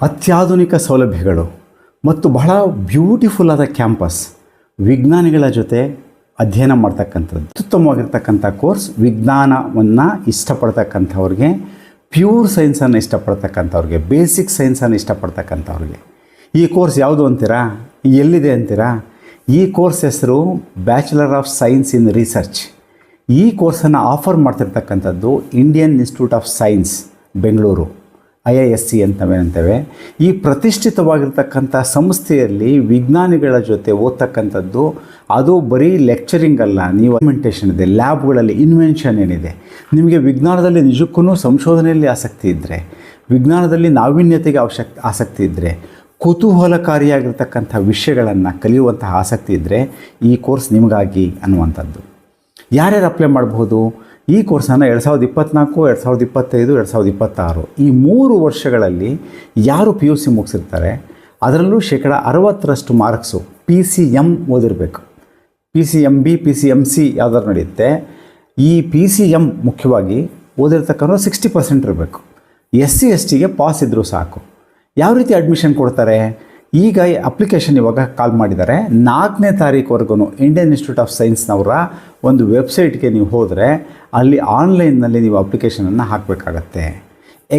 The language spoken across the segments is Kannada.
ಅತ್ಯಾಧುನಿಕ ಸೌಲಭ್ಯಗಳು ಮತ್ತು ಬಹಳ ಬ್ಯೂಟಿಫುಲ್ ಆದ ಕ್ಯಾಂಪಸ್, ವಿಜ್ಞಾನಿಗಳ ಜೊತೆ ಅಧ್ಯಯನ ಮಾಡ್ತಕ್ಕಂಥದ್ದು ಅತ್ಯುತ್ತಮವಾಗಿರ್ತಕ್ಕಂಥ ಕೋರ್ಸ್. ವಿಜ್ಞಾನವನ್ನು ಇಷ್ಟಪಡ್ತಕ್ಕಂಥವ್ರಿಗೆ, ಪ್ಯೂರ್ ಸೈನ್ಸನ್ನು ಇಷ್ಟಪಡ್ತಕ್ಕಂಥವ್ರಿಗೆ, ಬೇಸಿಕ್ ಸೈನ್ಸನ್ನು ಇಷ್ಟಪಡ್ತಕ್ಕಂಥವ್ರಿಗೆ ಈ ಕೋರ್ಸ್ ಯಾವುದು ಅಂತೀರಾ? ಎಲ್ಲಿದೆ ಅಂತೀರಾ? ಈ ಕೋರ್ಸ್ ಹೆಸರು bachelor of science in research. ಈ ಕೋರ್ಸನ್ನು ಆಫರ್ ಮಾಡ್ತಿರ್ತಕ್ಕಂಥದ್ದು Indian Institute of Science Bengaluru, IISc ಅಂತವೇನಂತೇವೆ. ಈ ಪ್ರತಿಷ್ಠಿತವಾಗಿರ್ತಕ್ಕಂಥ ಸಂಸ್ಥೆಯಲ್ಲಿ ವಿಜ್ಞಾನಿಗಳ ಜೊತೆ ಓದ್ತಕ್ಕಂಥದ್ದು. ಅದು ಬರೀ ಲೆಕ್ಚರಿಂಗ್ ಅಲ್ಲ, ನೀವು ಇಂಪ್ಲಿಮೆಂಟೇಷನ್ ಇದೆ, ಲ್ಯಾಬ್ಗಳಲ್ಲಿ ಇನ್ವೆನ್ಷನ್ ಏನಿದೆ. ನಿಮಗೆ ವಿಜ್ಞಾನದಲ್ಲಿ ನಿಜಕ್ಕೂ ಸಂಶೋಧನೆಯಲ್ಲಿ ಆಸಕ್ತಿ ಇದ್ದರೆ, ವಿಜ್ಞಾನದಲ್ಲಿ ನಾವೀನ್ಯತೆಗೆ ಆಸಕ್ತಿ ಇದ್ದರೆ, ಕುತೂಹಲಕಾರಿಯಾಗಿರ್ತಕ್ಕಂಥ ವಿಷಯಗಳನ್ನು ಕಲಿಯುವಂತಹ ಆಸಕ್ತಿ ಇದ್ದರೆ ಈ ಕೋರ್ಸ್ ನಿಮಗಾಗಿ ಅನ್ನುವಂಥದ್ದು. ಯಾರ್ಯಾರು ಅಪ್ಲೈ ಮಾಡಬಹುದು? ಈ ಕೋರ್ಸನ್ನು 2024, 2025, 2026 ಈ 3 ವರ್ಷಗಳಲ್ಲಿ ಯಾರು PUC ಮುಗಿಸಿರ್ತಾರೆ ಅದರಲ್ಲೂ 60% ಮಾರ್ಕ್ಸು PCM ಓದಿರಬೇಕು. PCMB, PCMC ಯಾವ್ದಾದ್ರು ನಡೆಯುತ್ತೆ. ಈ PCM ಮುಖ್ಯವಾಗಿ ಓದಿರ್ತಕ್ಕಂಥ 60% ಇರಬೇಕು. SC STಗೆ ಪಾಸ್ ಇದ್ದರೂ ಸಾಕು. ಯಾವ ರೀತಿ ಅಡ್ಮಿಷನ್ ಕೊಡ್ತಾರೆ? ಈಗ ಅಪ್ಲಿಕೇಶನ್ ಇವಾಗ ಕಾಲ್ ಮಾಡಿದ್ದಾರೆ. 4ನೇ ತಾರೀಕುವರೆಗೂ ಇಂಡಿಯನ್ ಇನ್ಸ್ಟಿಟ್ಯೂಟ್ ಆಫ್ ಸೈನ್ಸ್ನವರ ಒಂದು ವೆಬ್ಸೈಟ್ಗೆ ನೀವು ಹೋದರೆ ಅಲ್ಲಿ ಆನ್ಲೈನ್ನಲ್ಲಿ ನೀವು ಅಪ್ಲಿಕೇಶನನ್ನು ಹಾಕಬೇಕಾಗತ್ತೆ.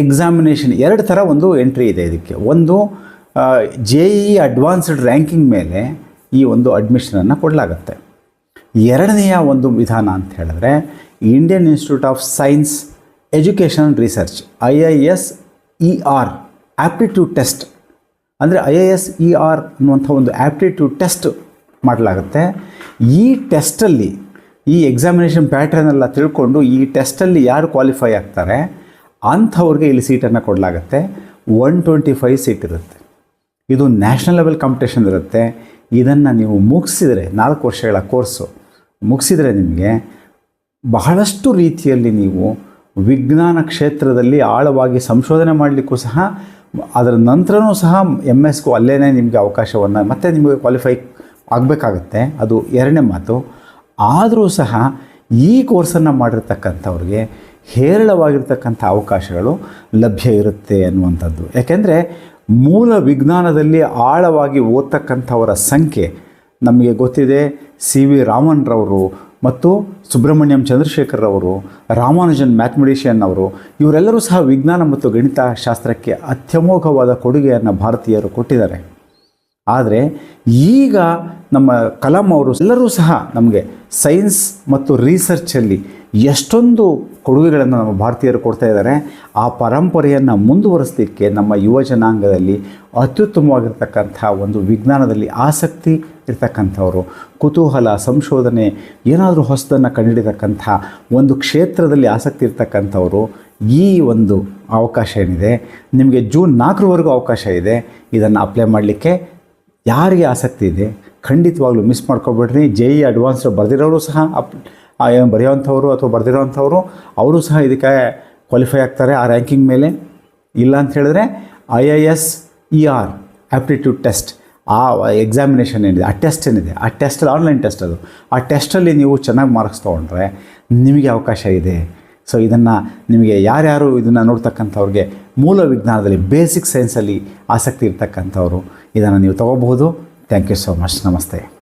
ಎಕ್ಸಾಮಿನೇಷನ್ 2 ಥರ ಒಂದು ಎಂಟ್ರಿ ಇದೆ ಇದಕ್ಕೆ. ಒಂದು JEE ಅಡ್ವಾನ್ಸ್ಡ್ ರ್ಯಾಂಕಿಂಗ್ ಮೇಲೆ ಈ ಒಂದು ಅಡ್ಮಿಷನನ್ನು ಕೊಡಲಾಗತ್ತೆ. ಎರಡನೆಯ ಒಂದು ವಿಧಾನ ಅಂತ ಹೇಳಿದ್ರೆ Indian Institute of science education research, IISER aptitude test. ಅಂದರೆ IISER ಅನ್ನುವಂಥ ಒಂದು ಆಪ್ಟಿಟ್ಯೂಡ್ ಟೆಸ್ಟ್ ಮಾಡಲಾಗುತ್ತೆ. ಈ ಟೆಸ್ಟಲ್ಲಿ ಈ ಎಕ್ಸಾಮಿನೇಷನ್ ಪ್ಯಾಟ್ರನ್ ಎಲ್ಲ ತಿಳ್ಕೊಂಡು ಈ ಟೆಸ್ಟಲ್ಲಿ ಯಾರು ಕ್ವಾಲಿಫೈ ಆಗ್ತಾರೆ ಅಂಥವ್ರಿಗೆ ಇಲ್ಲಿ ಸೀಟನ್ನು ಕೊಡಲಾಗತ್ತೆ. 125 ಸೀಟ್ ಇರುತ್ತೆ. ಇದು ನ್ಯಾಷನಲ್ ಲೆವೆಲ್ ಕಾಂಪಿಟೇಷನ್ ಇರುತ್ತೆ. ಇದನ್ನು ನೀವು ಮುಗಿಸಿದರೆ 4 ವರ್ಷಗಳ ಕೋರ್ಸು ಮುಗಿಸಿದರೆ ನಿಮಗೆ ಬಹಳಷ್ಟು ರೀತಿಯಲ್ಲಿ ನೀವು ವಿಜ್ಞಾನ ಕ್ಷೇತ್ರದಲ್ಲಿ ಆಳವಾಗಿ ಸಂಶೋಧನೆ ಮಾಡಲಿಕ್ಕೂ ಸಹ, ಅದರ ನಂತರನೂ ಸಹ MS ಅಲ್ಲೇ ನಿಮಗೆ ಅವಕಾಶವನ್ನು ಮತ್ತೆ ನಿಮಗೆ ಕ್ವಾಲಿಫೈ ಆಗಬೇಕಾಗತ್ತೆ. ಅದು ಎರಡನೇ ಮಾತು. ಆದರೂ ಸಹ ಈ ಕೋರ್ಸನ್ನು ಮಾಡಿರ್ತಕ್ಕಂಥವ್ರಿಗೆ ಹೇರಳವಾಗಿರ್ತಕ್ಕಂಥ ಅವಕಾಶಗಳು ಲಭ್ಯ ಇರುತ್ತೆ ಅನ್ನುವಂಥದ್ದು. ಯಾಕೆಂದರೆ ಮೂಲ ವಿಜ್ಞಾನದಲ್ಲಿ ಆಳವಾಗಿ ಓದ್ತಕ್ಕಂಥವರ ಸಂಖ್ಯೆ ನಮಗೆ ಗೊತ್ತಿದೆ. CV ರಾಮನ್ರವರು ಮತ್ತು ಸುಬ್ರಹ್ಮಣ್ಯಂ ಚಂದ್ರಶೇಖರ್ರವರು, ರಾಮಾನುಜನ್ ಮ್ಯಾಥಮೆಟಿಷಿಯನ್ ಅವರು, ಇವರೆಲ್ಲರೂ ಸಹ ವಿಜ್ಞಾನ ಮತ್ತು ಗಣಿತ ಶಾಸ್ತ್ರಕ್ಕೆ ಅತ್ಯಮೋಘವಾದ ಕೊಡುಗೆಯನ್ನು ಭಾರತೀಯರು ಕೊಟ್ಟಿದ್ದಾರೆ. ಆದರೆ ಈಗ ನಮ್ಮ ಕಲಾಂ ಅವರು ಎಲ್ಲರೂ ಸಹ ನಮಗೆ ಸೈನ್ಸ್ ಮತ್ತು ರಿಸರ್ಚಲ್ಲಿ ಎಷ್ಟೊಂದು ಕೊಡುಗೆಗಳನ್ನು ನಮ್ಮ ಭಾರತೀಯರು ಕೊಡ್ತಾ ಇದ್ದಾರೆ. ಆ ಪರಂಪರೆಯನ್ನು ಮುಂದುವರಿಸಲಿಕ್ಕೆ ನಮ್ಮ ಯುವ ಜನಾಂಗದಲ್ಲಿ ಅತ್ಯುತ್ತಮವಾಗಿರ್ತಕ್ಕಂಥ ಒಂದು ವಿಜ್ಞಾನದಲ್ಲಿ ಆಸಕ್ತಿ ಇರ್ತಕ್ಕಂಥವರು, ಕುತೂಹಲ, ಸಂಶೋಧನೆ, ಏನಾದರೂ ಹೊಸದನ್ನು ಕಂಡುಹಿಡಿತಕ್ಕಂಥ ಒಂದು ಕ್ಷೇತ್ರದಲ್ಲಿ ಆಸಕ್ತಿ ಇರ್ತಕ್ಕಂಥವರು ಈ ಒಂದು ಅವಕಾಶ ಏನಿದೆ ನಿಮಗೆ ಜೂನ್ 4ರವರೆಗೂ ಅವಕಾಶ ಇದೆ. ಇದನ್ನು ಅಪ್ಲೈ ಮಾಡಲಿಕ್ಕೆ ಯಾರಿಗೆ ಆಸಕ್ತಿ ಇದೆ ಖಂಡಿತವಾಗ್ಲೂ ಮಿಸ್ ಮಾಡ್ಕೊಬೇಡ್ರಿ. JEE ಅಡ್ವಾನ್ಸ್ಡ್ ಬರೆದಿರೋರು ಸಹ ಬರೆಯೋವಂಥವ್ರು ಅಥವಾ ಬರೆದಿರೋವಂಥವ್ರು ಅವರು ಸಹ ಇದಕ್ಕೆ ಕ್ವಾಲಿಫೈ ಆಗ್ತಾರೆ ಆ ರ್ಯಾಂಕಿಂಗ್ ಮೇಲೆ. ಇಲ್ಲ ಅಂತ ಹೇಳಿದ್ರೆ IISER ಆಪ್ಟಿಟ್ಯೂಡ್ ಟೆಸ್ಟ್, ಆ ಎಕ್ಸಾಮಿನೇಷನ್ ಏನಿದೆ, ಆ ಟೆಸ್ಟ್ ಏನಿದೆ, ಆ ಟೆಸ್ಟಲ್ಲಿ ಆನ್ಲೈನ್ ಟೆಸ್ಟ್ ಅದು, ಆ ಟೆಸ್ಟಲ್ಲಿ ನೀವು ಚೆನ್ನಾಗಿ ಮಾರ್ಕ್ಸ್ ತೊಗೊಂಡ್ರೆ ನಿಮಗೆ ಅವಕಾಶ ಇದೆ. ಸೊ ಇದನ್ನು ನಿಮಗೆ ಯಾರ್ಯಾರು ಇದನ್ನು ನೋಡ್ತಕ್ಕಂಥವ್ರಿಗೆ ಮೂಲ ವಿಜ್ಞಾನದಲ್ಲಿ ಬೇಸಿಕ್ ಸೈನ್ಸಲ್ಲಿ ಆಸಕ್ತಿ ಇರ್ತಕ್ಕಂಥವ್ರು ಇದನ್ನು ನೀವು ತೊಗೋಬಹುದು. Thank you so much. ನಮಸ್ತೆ.